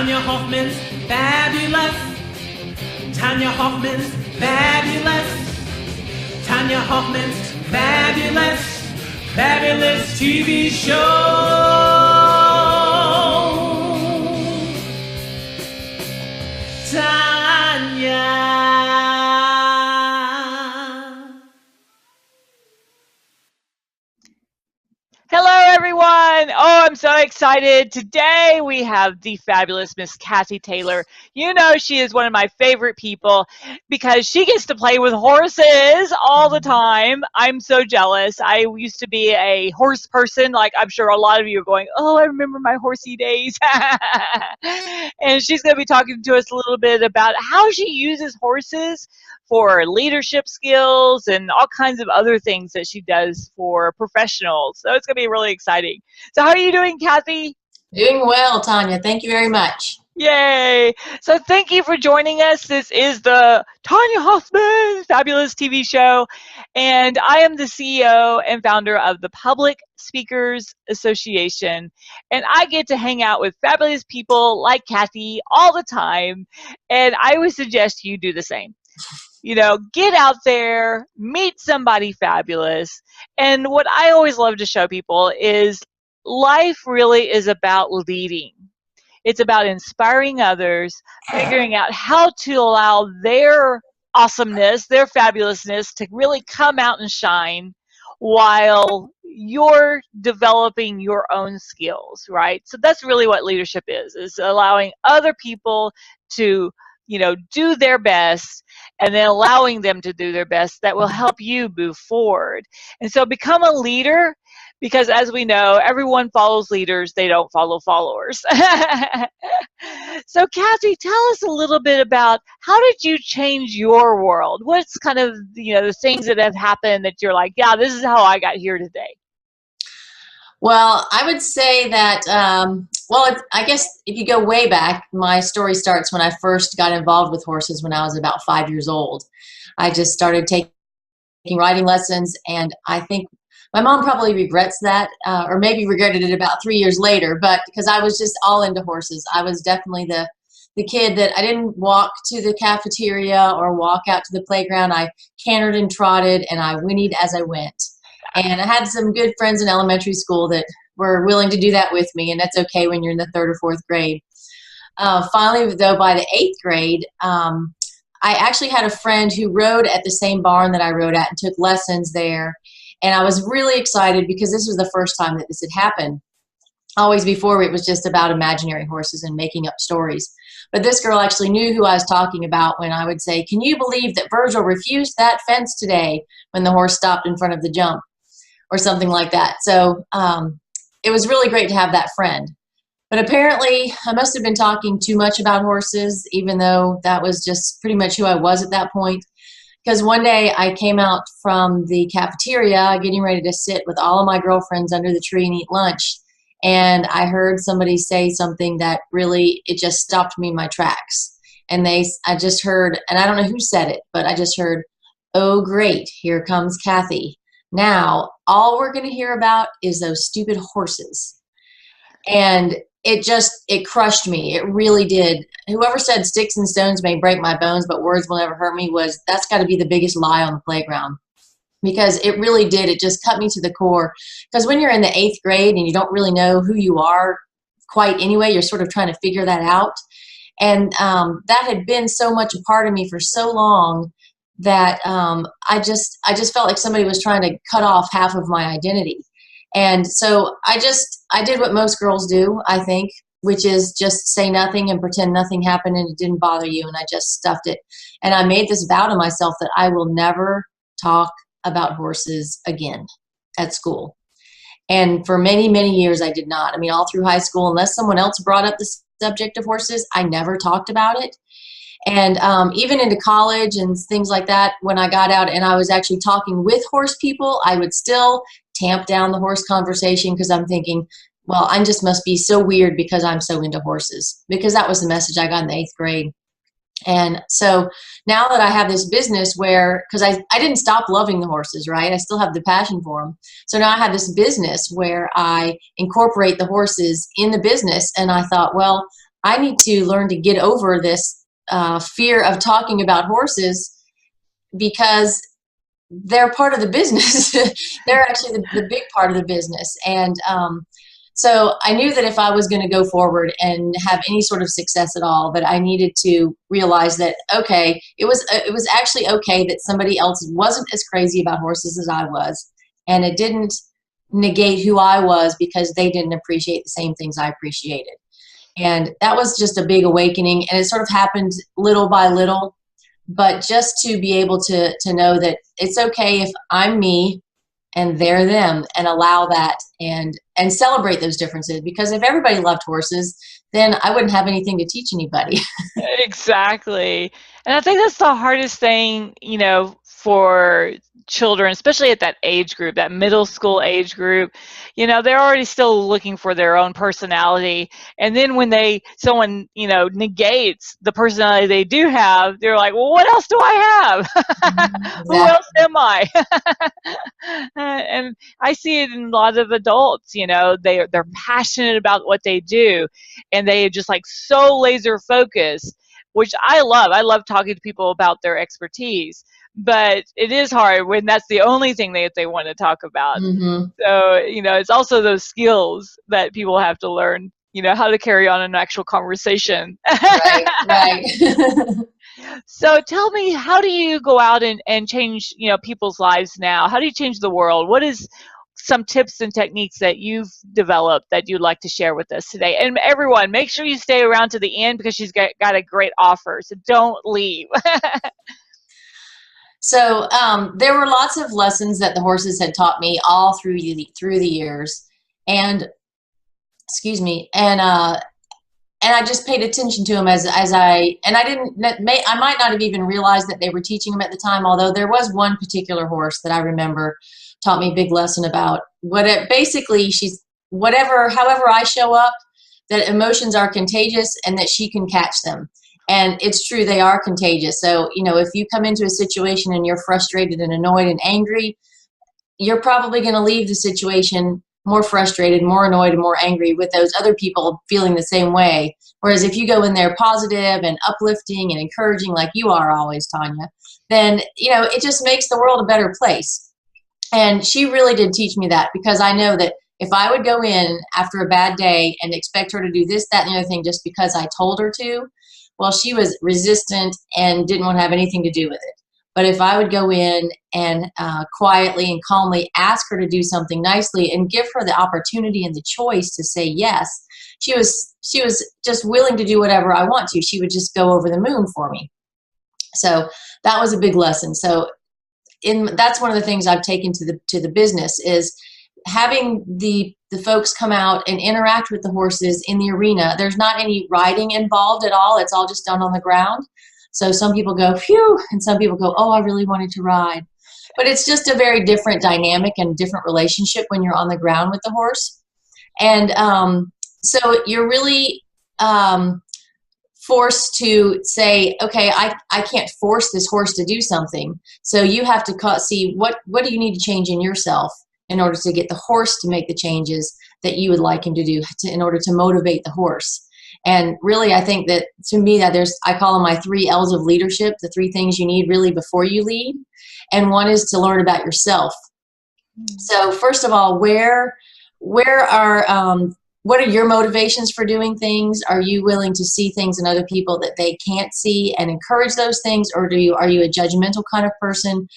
Tonya Hofmann's fabulous. Tonya Hofmann's fabulous. Tonya Hofmann's fabulous, fabulous TV show. Tonya. Hello, everyone. Oh, I'm so excited. Today we have the fabulous Miss Kathy Taylor. You know she is one of my favorite people because she gets to play with horses all the time. I'm so jealous. I used to be a horse person. Like I'm sure a lot of you are going, oh, I remember my horsey days. And she's going to be talking to us a little bit about how she uses horses for leadership skills and all kinds of other things that she does for professionals. So it's going to be really exciting. So how are you doing, Kathy? Doing well, Tonya. Thank you very much. Yay. So thank you for joining us. This is the Tonya Hofmann Fabulous TV show. And I am the CEO and founder of the Public Speakers Association. And I get to hang out with fabulous people like Kathy all the time. And I would suggest you do the same. You know, get out there, meet somebody fabulous. And what I always love to show people is life really is about leading. It's about inspiring others, figuring out how to allow their awesomeness, their fabulousness to really come out and shine while you're developing your own skills, right? So that's really what leadership is allowing other people to, you know, do their best and then allowing them to do their best. That will help you move forward. And so become a leader, because as we know, everyone follows leaders. They don't follow followers. So Kathy, tell us a little bit about how did you change your world? What's kind of, you know, the things that have happened that you're like, yeah, this is how I got here today? Well, I would say that, I guess if you go way back, my story starts when I first got involved with horses when I was about 5 years old. I just started taking riding lessons, and I think my mom probably regrets that, or maybe regretted it about 3 years later, but because I was just all into horses. I was definitely the kid that I didn't walk to the cafeteria or walk out to the playground. I cantered and trotted, and I whinnied as I went. And I had some good friends in elementary school that were willing to do that with me, and that's okay when you're in the 3rd or 4th grade. Finally, though, by the 8th grade, I actually had a friend who rode at the same barn that I rode at and took lessons there. And I was really excited because this was the first time that this had happened. Always before, it was just about imaginary horses and making up stories. But this girl actually knew who I was talking about when I would say, can you believe that Virgil refused that fence today when the horse stopped in front of the jump? Or something like that. So it was really great to have that friend. But apparently I must have been talking too much about horses, even though that was just pretty much who I was at that point. Because one day I came out from the cafeteria getting ready to sit with all of my girlfriends under the tree and eat lunch. And I heard somebody say something that really, it just stopped me in my tracks. And I just heard, and I don't know who said it, but I just heard, oh great, here comes Kathy. Now, all we're going to hear about is those stupid horses. And it crushed me. It really did. Whoever said sticks and stones may break my bones, but words will never hurt me that's got to be the biggest lie on the playground. Because it really did. It just cut me to the core. Because when you're in the 8th grade and you don't really know who you are quite anyway, you're sort of trying to figure that out. And that had been so much a part of me for so long that I just felt like somebody was trying to cut off half of my identity. And so I did what most girls do, I think, which is just say nothing and pretend nothing happened and it didn't bother you, and I just stuffed it. And I made this vow to myself that I will never talk about horses again at school. And for many, many years I did not. I mean, all through high school, unless someone else brought up the subject of horses, I never talked about it. And even into college and things like that, when I got out and I was actually talking with horse people, I would still tamp down the horse conversation because I'm thinking, well, I just must be so weird because I'm so into horses, because that was the message I got in the 8th grade. And so now that I have this business where, because I didn't stop loving the horses, right? I still have the passion for them. So now I have this business where I incorporate the horses in the business. And I thought, well, I need to learn to get over this fear of talking about horses, because they're part of the business. They're actually the big part of the business. And so I knew that if I was going to go forward and have any sort of success at all, that I needed to realize that, okay, it was actually okay that somebody else wasn't as crazy about horses as I was. And it didn't negate who I was because they didn't appreciate the same things I appreciated. And that was just a big awakening. And it sort of happened little by little. But just to be able to know that it's okay if I'm me and they're them, and allow that and celebrate those differences. Because if everybody loved horses, then I wouldn't have anything to teach anybody. Exactly. And I think that's the hardest thing, for children, especially at that age group, that middle school age group. They're already still looking for their own personality. And then when someone, negates the personality they do have, they're like, well, what else do I have? Who else am I? And I see it in a lot of adults, they're passionate about what they do, and they are just like so laser focused, which I love. I love talking to people about their expertise, but it is hard when that's the only thing that they want to talk about. Mm-hmm. So, it's also those skills that people have to learn, how to carry on an actual conversation. Right. So tell me, how do you go out and change, people's lives now? How do you change the world? What is some tips and techniques that you've developed that you'd like to share with us today? And everyone, make sure you stay around to the end, because she's got a great offer. So don't leave. So there were lots of lessons that the horses had taught me all through the years, and excuse me, and I just paid attention to them I might not have even realized that they were teaching them at the time. Although there was one particular horse that I remember taught me a big lesson about however I show up, that emotions are contagious and that she can catch them. And it's true, they are contagious. So, if you come into a situation and you're frustrated and annoyed and angry, you're probably going to leave the situation more frustrated, more annoyed, and more angry with those other people feeling the same way. Whereas if you go in there positive and uplifting and encouraging, like you are always, Tonya, then, it just makes the world a better place. And she really did teach me that, because I know that if I would go in after a bad day and expect her to do this, that, and the other thing just because I told her to, well, she was resistant and didn't want to have anything to do with it. But if I would go in and quietly and calmly ask her to do something nicely and give her the opportunity and the choice to say yes, she was just willing to do whatever I want to. She would just go over the moon for me. So that was a big lesson. So that's one of the things I've taken to the business, is having the folks come out and interact with the horses in the arena. There's not any riding involved at all. It's all just done on the ground. So some people go, phew, and some people go, oh, I really wanted to ride. But it's just a very different dynamic and different relationship when you're on the ground with the horse. And so you're really forced to say, okay, I can't force this horse to do something. So you have to see what do you need to change in yourself in order to get the horse to make the changes that you would like him to do in order to motivate the horse. And really, I think that, to me, that I call them my 3 L's of leadership, the 3 things you need really before you lead. And one is to learn about yourself. So first of all, what are your motivations for doing things? Are you willing to see things in other people that they can't see and encourage those things? Or are you a judgmental kind of person?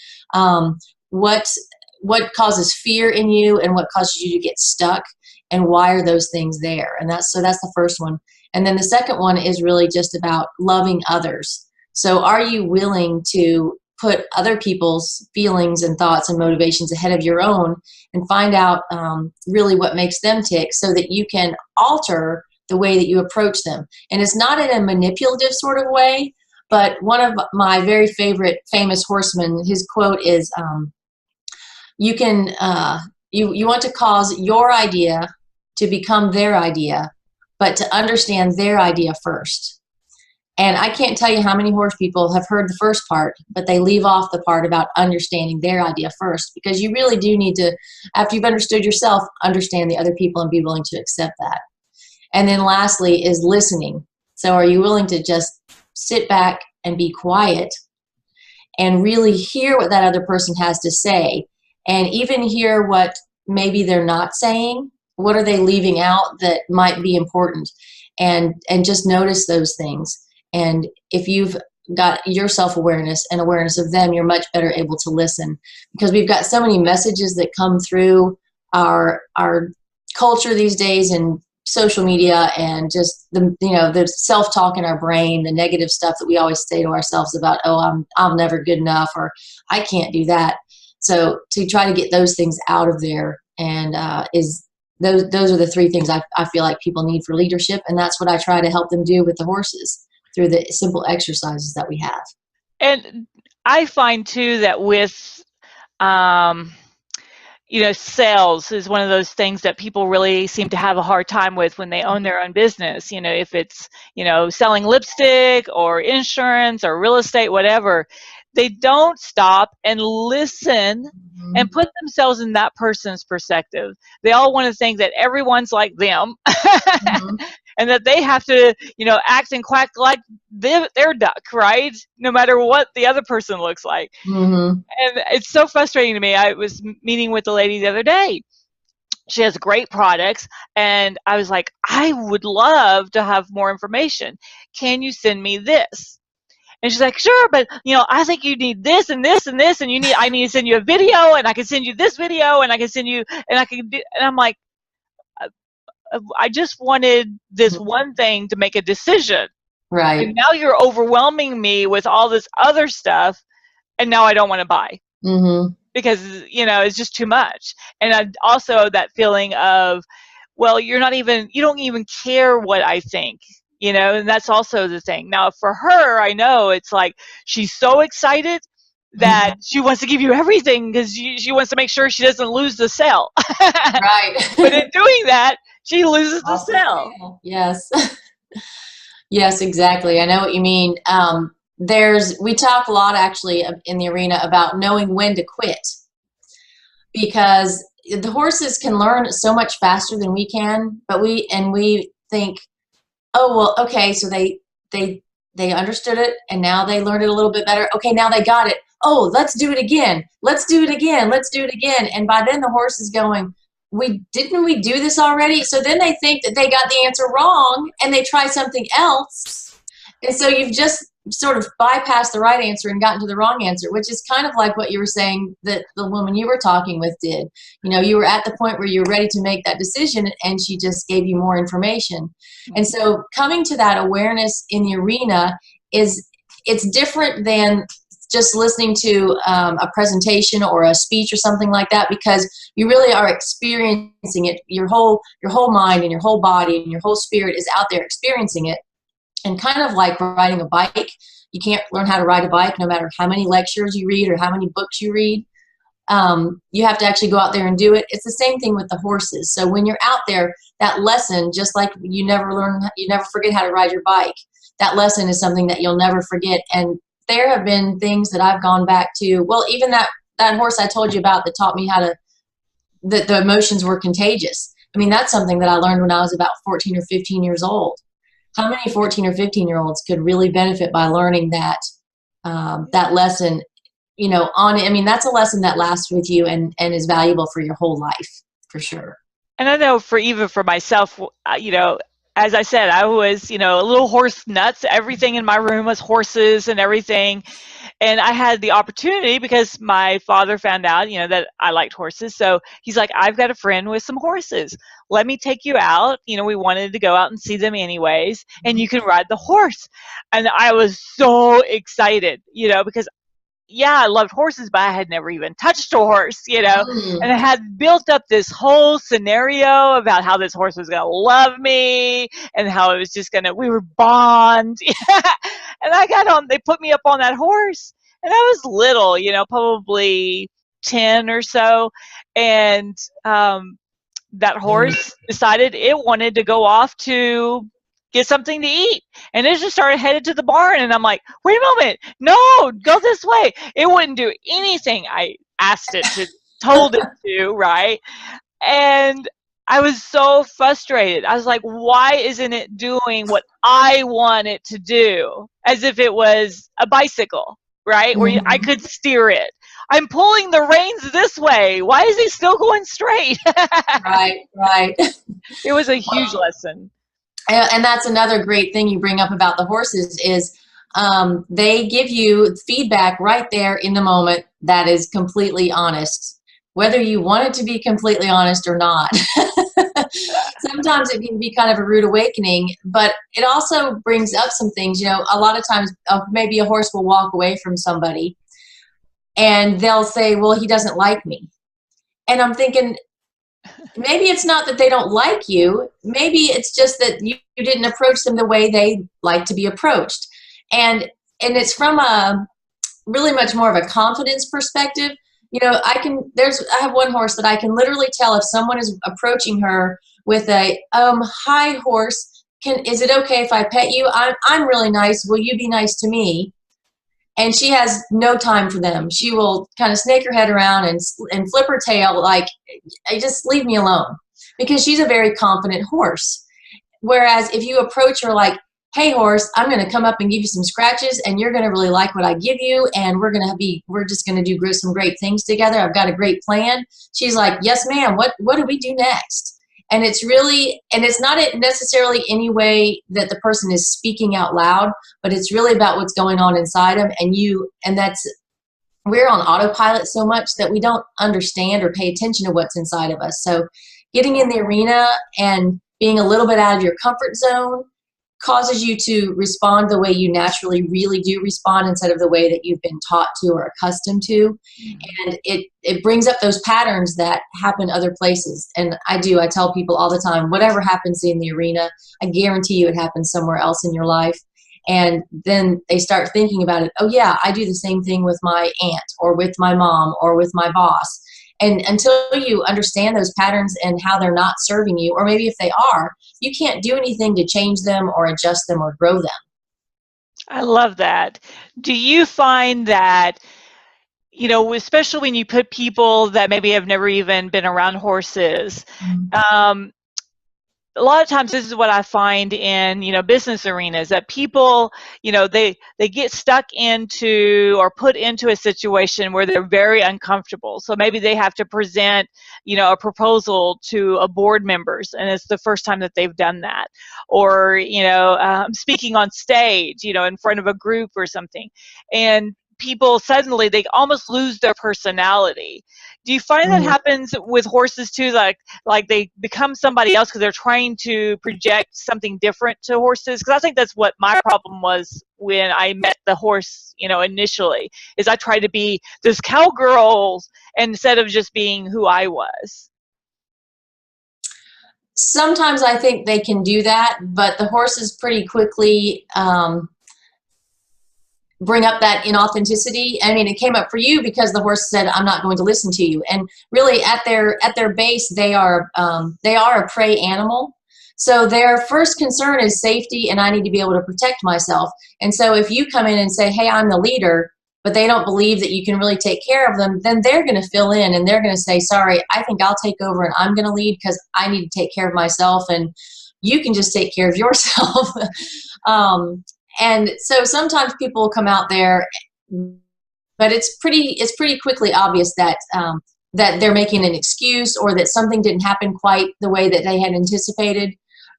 What causes fear in you, and what causes you to get stuck, and why are those things there? And that's the first one. And then the second one is really just about loving others. So are you willing to put other people's feelings and thoughts and motivations ahead of your own, and find out really what makes them tick, so that you can alter the way that you approach them? And it's not in a manipulative sort of way, but one of my very favorite famous horsemen, his quote is, you want to cause your idea to become their idea, but to understand their idea first. And I can't tell you how many horse people have heard the first part, but they leave off the part about understanding their idea first, because you really do need to, after you've understood yourself, understand the other people and be willing to accept that. And then lastly is listening. So are you willing to just sit back and be quiet and really hear what that other person has to say, and even hear what maybe they're not saying? What are they leaving out that might be important? And just notice those things. And if you've got your self-awareness and awareness of them, you're much better able to listen, because we've got so many messages that come through our culture these days, and social media, and just the self-talk in our brain, the negative stuff that we always say to ourselves about, oh, I'm never good enough, or I can't do that. So to try to get those things out of there, and those are the three things I feel like people need for leadership, and that's what I try to help them do with the horses through the simple exercises that we have. And I find too that with sales is one of those things that people really seem to have a hard time with when they own their own business. If it's, selling lipstick or insurance or real estate, whatever, they don't stop and listen and put themselves in that person's perspective. They all want to think that everyone's like them. And that they have to, act and quack like their duck, right? No matter what the other person looks like. And it's so frustrating to me. I was meeting with a lady the other day. She has great products. And I was like, I would love to have more information. Can you send me this? And she's like, sure, but I think you need this and this and this, and I need to send you a video, and I can send you this video, and I can send you, and I can do, and I'm like, I just wanted this one thing to make a decision. Right. And now you're overwhelming me with all this other stuff, and now I don't want to buy. Because, it's just too much. And also that feeling of, well, you don't even care what I think, and that's also the thing. Now, for her, I know it's like she's so excited that she wants to give you everything because she wants to make sure she doesn't lose the sale. Right. But in doing that, she loses the sale. Yes. Yes, exactly. I know what you mean. We talk a lot actually in the arena about knowing when to quit, because the horses can learn so much faster than we can, but we think, oh, well, okay, so they understood it, and now they learned it a little bit better. Okay, now they got it. Oh, let's do it again. Let's do it again. Let's do it again. And by then the horse is going, didn't we do this already? So then they think that they got the answer wrong, and they try something else. And so you've just sort of bypassed the right answer and gotten to the wrong answer, which is kind of like what you were saying that the woman you were talking with did. You were at the point where you were ready to make that decision, and she just gave you more information. And so coming to that awareness in the arena it's different than just listening to a presentation or a speech or something like that, because you really are experiencing it. Your whole mind and your whole body and your whole spirit is out there experiencing it. And kind of like riding a bike, you can't learn how to ride a bike no matter how many lectures you read or how many books you read. You have to actually go out there and do it. It's the same thing with the horses. So when you're out there, that lesson, just like you never forget how to ride your bike, that lesson is something that you'll never forget. And there have been things that I've gone back to. Well, even that horse I told you about that taught me that the emotions were contagious. I mean, that's something that I learned when I was about 14 or 15 years old. How many 14 or 15-year-olds could really benefit by learning that lesson? That's a lesson that lasts with you and is valuable for your whole life, for sure. And I know for myself, as I said, I was, a little horse nuts. Everything in my room was horses and everything. And I had the opportunity because my father found out, that I liked horses. So he's like, I've got a friend with some horses. Let me take you out. We wanted to go out and see them anyways. And you can ride the horse. And I was so excited, because I loved horses, but I had never even touched a horse, and I had built up this whole scenario about how this horse was going to love me and how it was just we were bond. And I got on, they put me up on that horse, and I was little, probably 10 or so. And that horse decided it wanted to go off to get something to eat, and it just started headed to the barn. And I'm like, wait a moment, no, go this way. It wouldn't do anything I asked it to, told it to, right? And I was so frustrated. I was like, why isn't it doing what I want it to do? As if it was a bicycle, right? Where I could steer it. I'm pulling the reins this way. Why is he still going straight? Right, right. It was a huge lesson. And that's another great thing you bring up about the horses is they give you feedback right there in the moment that is completely honest, whether you want it to be completely honest or not. Sometimes it can be kind of a rude awakening, but it also brings up some things. You know, a lot of times maybe a horse will walk away from somebody and they'll say, well, he doesn't like me. And I'm thinking, maybe it's not that they don't like you. Maybe it's just that you didn't approach them the way they like to be approached. And it's from a really much more of a confidence perspective. You know, I have one horse that I can literally tell if someone is approaching her with a, hi horse, is it okay if I pet you? I'm really nice. Will you be nice to me? And she has no time for them. She will kind of snake her head around and flip her tail like, just leave me alone, because she's a very confident horse. Whereas if you approach her like, hey horse, I'm going to come up and give you some scratches and you're going to really like what I give you. And we're just going to do some great things together. I've got a great plan. She's like, yes, ma'am. What do we do next? And it's not necessarily any way that the person is speaking out loud, but it's really about what's going on inside them. We're on autopilot so much that we don't understand or pay attention to what's inside of us. So getting in the arena and being a little bit out of your comfort zone causes you to respond the way you naturally really do respond instead of the way that you've been taught to or accustomed to. And it brings up those patterns that happen other places. And I tell people all the time, whatever happens in the arena, I guarantee you it happens somewhere else in your life. And then they start thinking about it. Oh yeah, I do the same thing with my aunt or with my mom or with my boss. And until you understand those patterns and how they're not serving you, or maybe if they are, you can't do anything to change them or adjust them or grow them. I love that. Do you find that, you know, especially when you put people that maybe have never even been around horses, a lot of times this is what I find in, you know, business arenas, that people, you know, they get stuck into or put into a situation where they're very uncomfortable. So maybe they have to present, you know, a proposal to a board members, and it's the first time that they've done that. Or, you know, speaking on stage, you know, in front of a group or something. And people suddenly, they almost lose their personality. Do you find that happens with horses too? Like they become somebody else because they're trying to project something different to horses? Because I think that's what my problem was when I met the horse, you know, initially, is I tried to be this cowgirl instead of just being who I was. Sometimes I think they can do that, but the horses pretty quickly bring up that inauthenticity. I mean, it came up for you because the horse said, I'm not going to listen to you. And really at their base, they are a prey animal. So their first concern is safety, and I need to be able to protect myself. And so if you come in and say, hey, I'm the leader, but they don't believe that you can really take care of them, then they're going to fill in and they're going to say, sorry, I think I'll take over and I'm going to lead because I need to take care of myself and you can just take care of yourself. And so sometimes people will come out there, but it's pretty quickly obvious that that they're making an excuse or that something didn't happen quite the way that they had anticipated.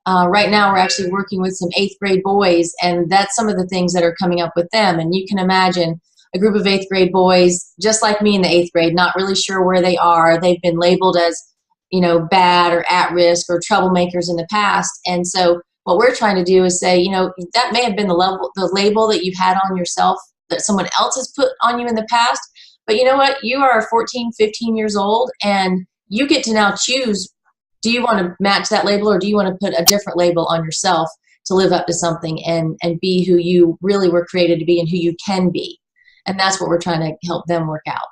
Right now we're actually working with some 8th grade boys, and that's some of the things that are coming up with them. And you can imagine a group of 8th grade boys, just like me in the 8th grade, not really sure where they are. They've been labeled as, you know, bad or at risk or troublemakers in the past. And so what we're trying to do is say, you know, that may have been the label that you've had on yourself that someone else has put on you in the past. But you know what? You are 14, 15 years old, and you get to now choose, do you want to match that label or do you want to put a different label on yourself to live up to something and be who you really were created to be and who you can be? And that's what we're trying to help them work out.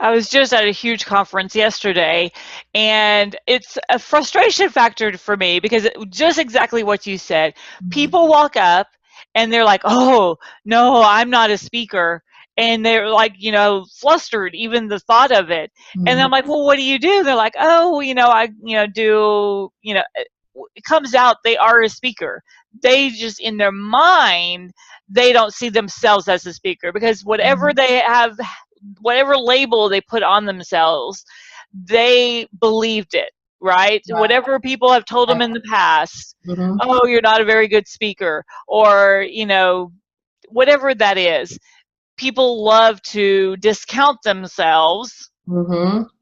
I was just at a huge conference yesterday, and it's a frustration factor for me because just exactly what you said. People walk up and they're like, oh, no, I'm not a speaker. and they're like, flustered, even the thought of it. And I'm like, well, what do you do? They're like, oh, I, do, it comes out they are a speaker. They just, in their mind, they don't see themselves as a speaker, because whatever they have, whatever label they put on themselves, they believed it, right? Whatever people have told them in the past, oh, you're not a very good speaker, or, whatever that is. People love to discount themselves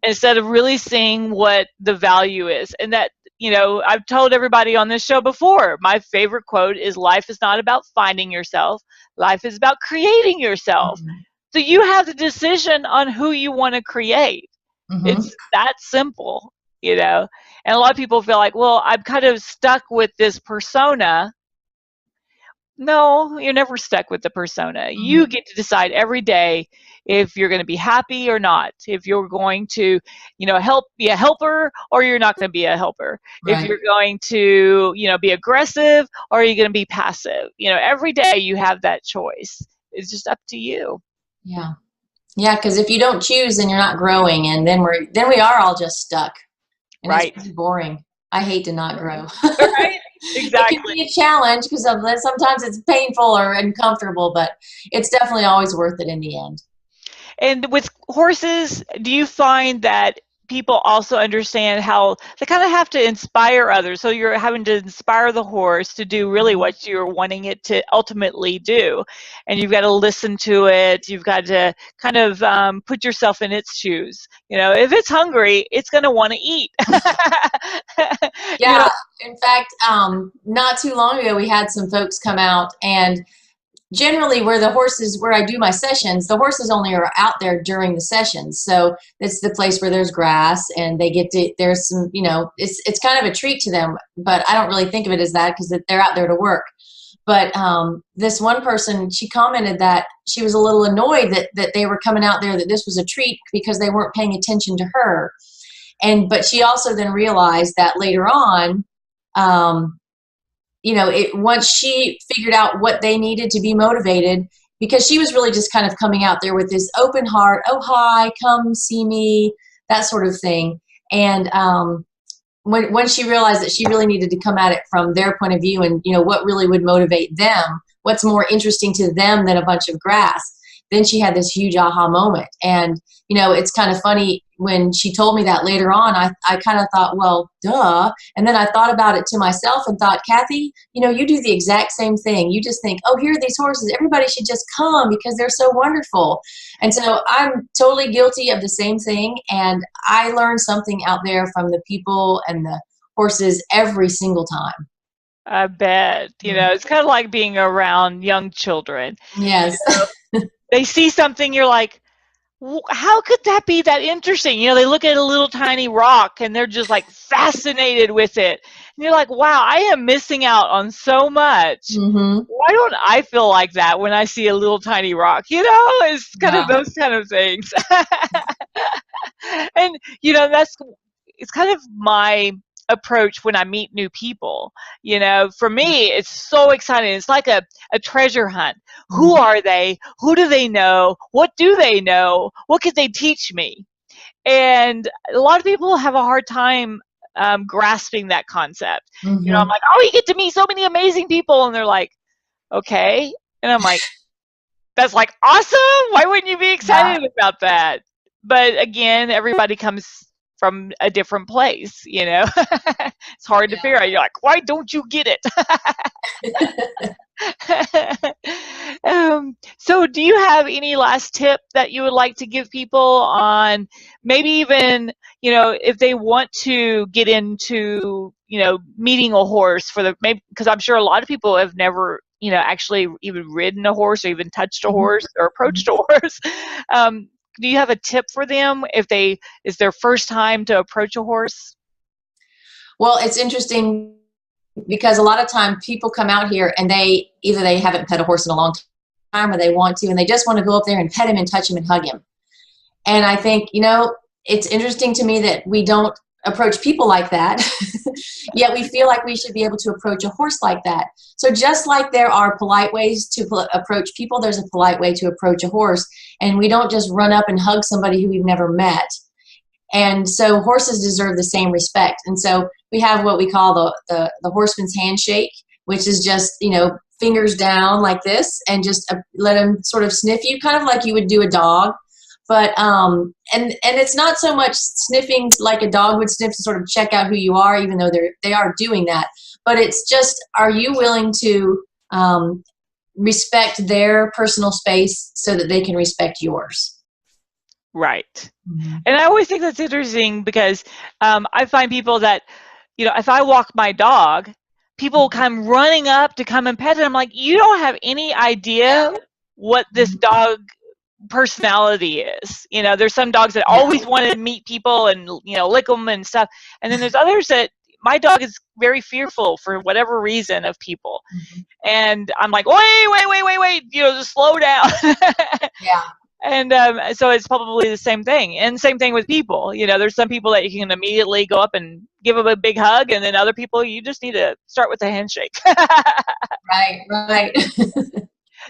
instead of really seeing what the value is. And that, I've told everybody on this show before, my favorite quote is, life is not about finding yourself. Life is about creating yourself. So you have the decision on who you want to create. It's that simple, And a lot of people feel like, well, I'm kind of stuck with this persona. No, you're never stuck with the persona. You get to decide every day if you're going to be happy or not, if you're going to, be a helper, or you're not going to be a helper. If you're going to, be aggressive, or are you going to be passive. Every day you have that choice. It's just up to you. Yeah. Yeah, because if you don't choose, then you're not growing, and then we are all just stuck. And it's really boring. I hate to not grow. Right? Exactly. It can be a challenge because sometimes it's painful or uncomfortable, but it's definitely always worth it in the end. And with horses, do you find that people also understand how they kind of have to inspire others? So you're having to inspire the horse to do really what you're wanting it to ultimately do. And you've got to listen to it. You've got to kind of put yourself in its shoes. If it's hungry, it's going to want to eat. Yeah. In fact, not too long ago, we had some folks come out, and generally where I do my sessions, the horses only are out there during the sessions. So it's the place where there's grass, and they get to, there's some, it's kind of a treat to them, but I don't really think of it as that because they're out there to work. But this one person, she commented that she was a little annoyed that they were coming out there, that this was a treat because they weren't paying attention to her. But she also then realized that later on, once she figured out what they needed to be motivated, because she was really just kind of coming out there with this open heart, oh, hi, come see me, that sort of thing. And when she realized that she really needed to come at it from their point of view, and, what really would motivate them, what's more interesting to them than a bunch of grass, then she had this huge aha moment. And, it's kind of funny, when she told me that later on, I kind of thought, well, duh. And then I thought about it to myself and thought, Kathy, you do the exact same thing. You just think, oh, here are these horses. Everybody should just come because they're so wonderful. And so I'm totally guilty of the same thing. And I learned something out there from the people and the horses every single time. I bet. It's kind of like being around young children. Yes. They see something, you're like, how could that be that interesting? They look at a little tiny rock and they're just like fascinated with it. And you're like, wow, I am missing out on so much. Why don't I feel like that when I see a little tiny rock? It's kind of those kind of things. And, it's kind of my approach when I meet new people. For me, it's so exciting. It's like a treasure hunt. Who are they? Who do they know? What do they know? What could they teach me? And a lot of people have a hard time grasping that concept. I'm like, oh, you get to meet so many amazing people, and they're like, okay. And I'm like, that's like awesome. Why wouldn't you be excited about that? But again, everybody comes from a different place, It's hard to figure out. You're like, why don't you get it? So do you have any last tip that you would like to give people on maybe even, if they want to get into, meeting a horse because I'm sure a lot of people have never, actually even ridden a horse or even touched a horse or approached a horse. Do you have a tip for them if it's their first time to approach a horse? Well, it's interesting because a lot of time people come out here and they haven't pet a horse in a long time, or they want to, and they just want to go up there and pet him and touch him and hug him. And I think, it's interesting to me that we don't approach people like that, yet we feel like we should be able to approach a horse like that. So just like there are polite ways to approach people, there's a polite way to approach a horse, and we don't just run up and hug somebody who we've never met. And so horses deserve the same respect. And so we have what we call the horseman's handshake, which is just, you know, fingers down like this, and just let them sort of sniff you, kind of like you would do a dog. But and it's not so much sniffing like a dog would sniff to sort of check out who you are, even though they are doing that. But it's just, are you willing to respect their personal space so that they can respect yours? Right. And I always think that's interesting because I find people that, you know, if I walk my dog, people come running up to come and pet it. I'm like, you don't have any idea what this dog personality is. You know, there's some dogs that always want to meet people and, you know, lick them and stuff. And then there's others that, my dog is very fearful for whatever reason of people. And I'm like, wait, you know, just slow down. Yeah. And so it's probably the same thing. And same thing with people. You know, there's some people that you can immediately go up and give them a big hug, and then other people you just need to start with a handshake. Right.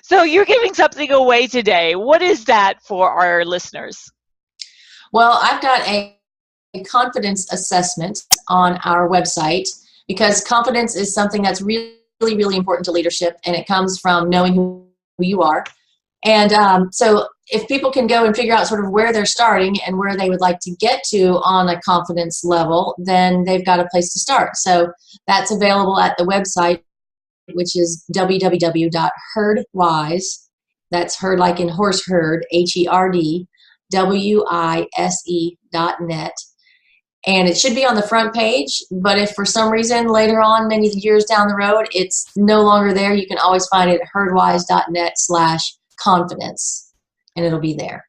So you're giving something away today. What is that for our listeners? Well, I've got a confidence assessment on our website, because confidence is something that's really, really important to leadership, and it comes from knowing who you are. And so if people can go and figure out sort of where they're starting and where they would like to get to on a confidence level, then they've got a place to start. So that's available at the website, which is www.HerdWise. That's herd like in horse herd, HerdWise.net. And it should be on the front page, but if for some reason later on, many years down the road, it's no longer there, you can always find it at herdwise.net/confidence, and it'll be there.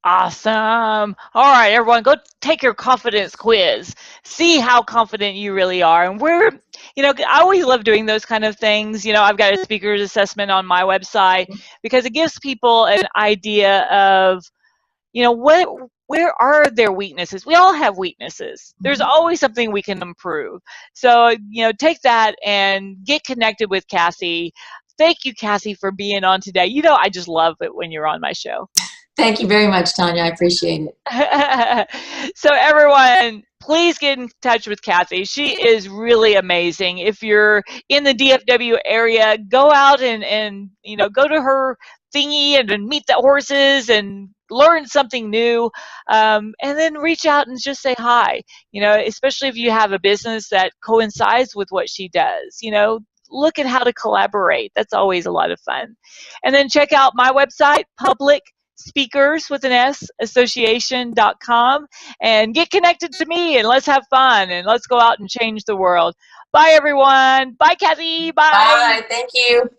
Awesome. All right, everyone, go take your confidence quiz. See how confident you really are. And we're, you know, I always love doing those kind of things. You know, I've got a speaker's assessment on my website because it gives people an idea of, you know, where are their weaknesses? We all have weaknesses. There's always something we can improve. So, you know, take that and get connected with Kathy. Thank you, Kathy, for being on today. You know, I just love it when you're on my show. Thank you very much, Tonya. I appreciate it. So everyone, please get in touch with Kathy. She is really amazing. If you're in the DFW area, go out and you know, go to her thingy and meet the horses and learn something new, and then reach out and just say hi. You know, especially if you have a business that coincides with what she does. You know, look at how to collaborate. That's always a lot of fun. And then check out my website, publicspeakers with an S, association.com, and get connected to me, and let's have fun, and let's go out and change the world. Bye, everyone. Bye, Kathy. Bye. Bye. Thank you.